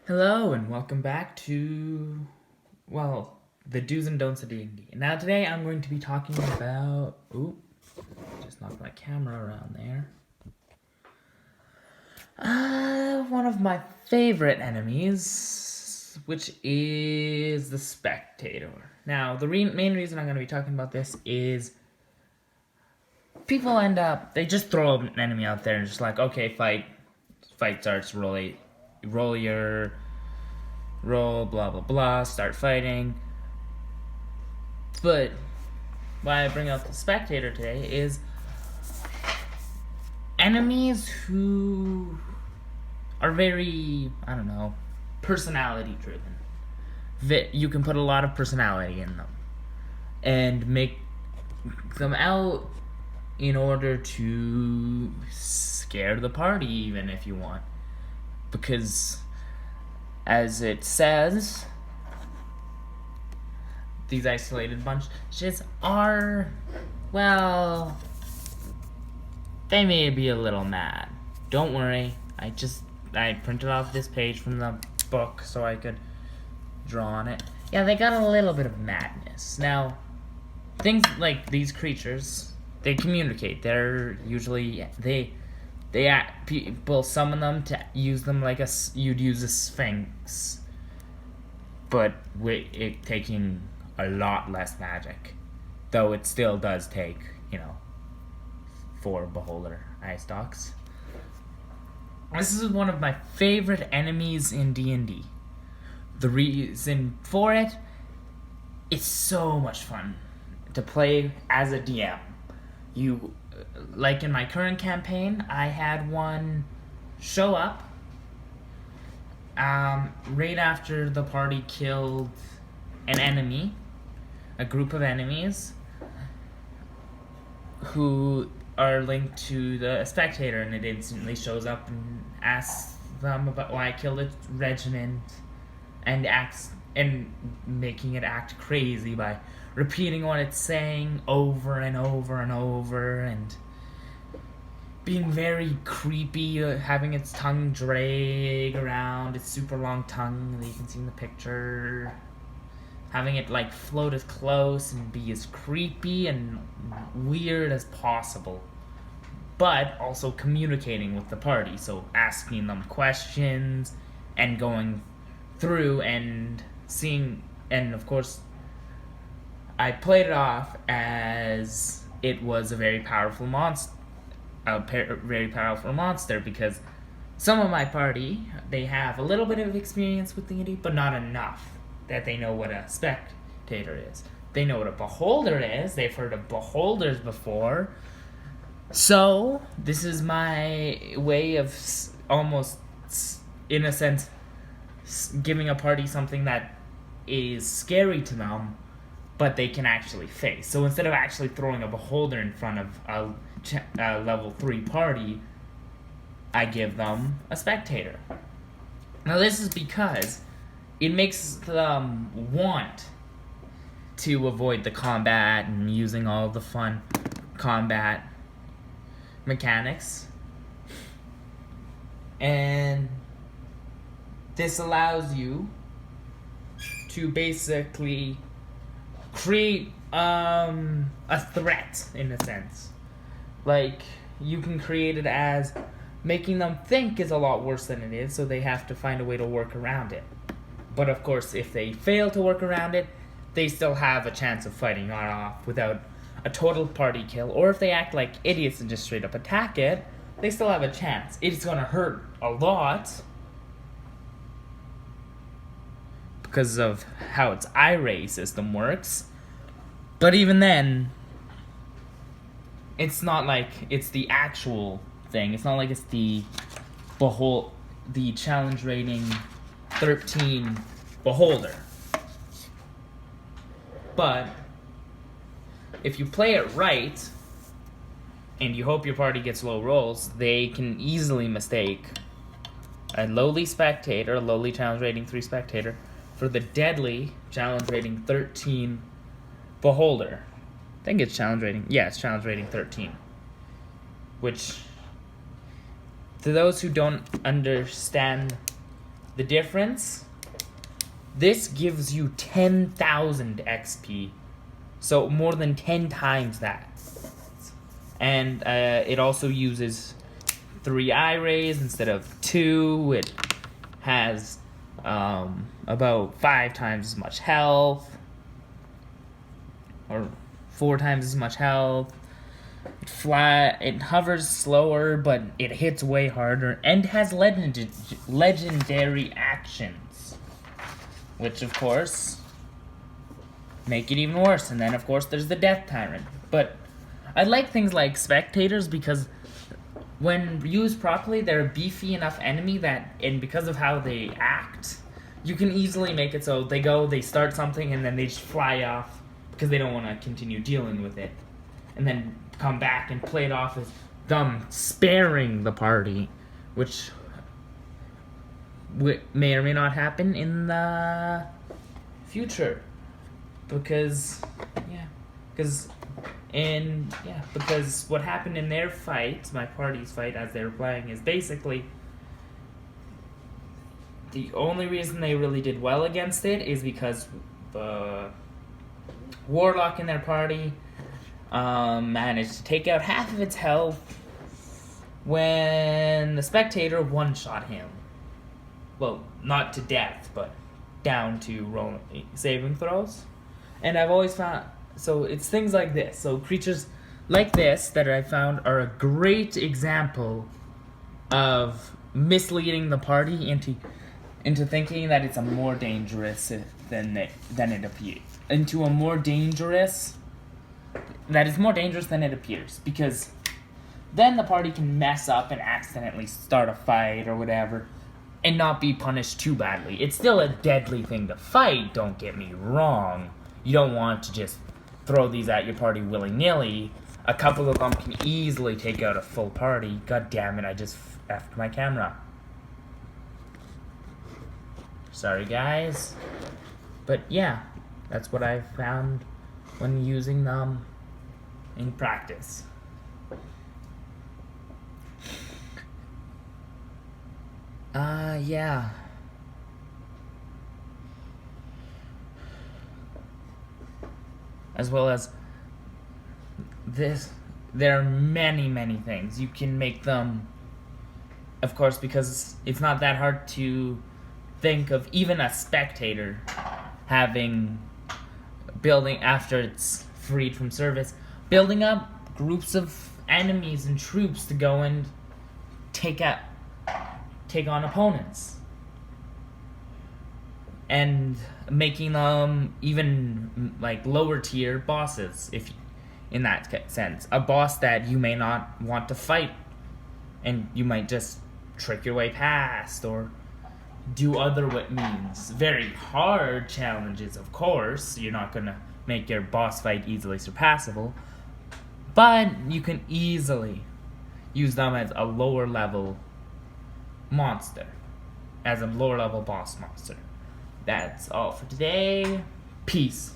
Hello and welcome back to, the do's and don'ts of D&D. Now today I'm going to be talking about, just knocked my camera around there. One of my favorite enemies, which is the Spectator. Now the main reason I'm going to be talking about this is people they just throw an enemy out there and just like, okay, fight starts, roll your roll, blah blah blah, start fighting. But why I bring up the Spectator today is enemies who are very, personality driven. You can put a lot of personality in them and make them out in order to scare the party, even if you want. Because, as it says, these isolated bunches are, they may be a little mad. Don't worry, I printed off this page from the book so I could draw on it. Yeah, they got a little bit of madness. Now, things like these creatures, they communicate. They're usually, people summon them to use them like you'd use a sphinx, but with it taking a lot less magic, though it still does take 4 beholder eye stalks. This is one of my favorite enemies in D&D. The reason for it, it's so much fun to play as a DM. Like in my current campaign, I had one show up right after the party killed an enemy, a group of enemies who are linked to the Spectator, and it instantly shows up and asks them about why I killed a regiment, and making it act crazy by repeating what it's saying over and over and over, and being very creepy, having its tongue drag around, its super long tongue that you can see in the picture, having it float as close and be as creepy and weird as possible, but also communicating with the party, so asking them questions and going through and seeing, and of course I played it off as it was a very powerful monster, because some of my party, they have a little bit of experience with D&D, but not enough that they know what a Spectator is. They know what a beholder is. They've heard of beholders before. So this is my way of almost, in a sense, giving a party something that is scary to them, but they can actually face. So instead of actually throwing a beholder in front of a level 3 party, I give them a Spectator. Now this is because it makes them want to avoid the combat and using all the fun combat mechanics. And this allows you to basically create a threat, in a sense. Like, you can create it as making them think is a lot worse than it is, so they have to find a way to work around it. But of course, if they fail to work around it, they still have a chance of fighting it off without a total party kill. Or if they act like idiots and just straight up attack it, they still have a chance. It's gonna hurt a lot because of how its eye-ray system works. But even then, it's not like it's the actual thing. It's not like it's the challenge rating 13 beholder. But if you play it right, and you hope your party gets low rolls, they can easily mistake a lowly Spectator, a lowly challenge rating 3 Spectator, for the deadly challenge rating 13 beholder. I think it's challenge rating. Yeah, it's challenge rating 13. Which, to those who don't understand the difference, this gives you 10,000 XP. So more than 10 times that. And it also uses 3 eye rays instead of 2. It has about 5 times as much health. Or 4 times as much health. It hovers slower, but it hits way harder, and has legendary actions, which of course make it even worse. And then of course there's the Death Tyrant. But I like things like Spectators because when used properly, they're a beefy enough enemy that, and because of how they act, you can easily make it so they start something, and then they just fly off because they don't want to continue dealing with it, and then come back and play it off as them sparing the party, which may or may not happen in the future, because what happened in their fight, my party's fight as they were playing, is basically the only reason they really did well against it is because the warlock in their party managed to take out half of its health when the Spectator one-shot him. Well, not to death, but down to saving throws. And I've always found, so it's things like this. So creatures like this that I found are a great example of misleading the party into thinking that it's a more dangerous than it appears. That is more dangerous than it appears, because then the party can mess up and accidentally start a fight or whatever and not be punished too badly. It's still a deadly thing to fight, don't get me wrong. You don't want to just throw these at your party willy-nilly. A couple of them can easily take out a full party. God damn it, I just effed my camera. Sorry guys. But yeah, that's what I've found when using them in practice. Yeah. As well as this, there are many, many things. You can make them, of course, because it's not that hard to think of even a Spectator building after it's freed from service, building up groups of enemies and troops to go and take on opponents, and making them even like lower tier bosses, if in that sense, a boss that you may not want to fight and you might just trick your way past or do other means. Very hard challenges, of course. You're not gonna make your boss fight easily surpassable, but you can easily use them as a lower level monster, as a lower level boss monster. That's all for today. Peace.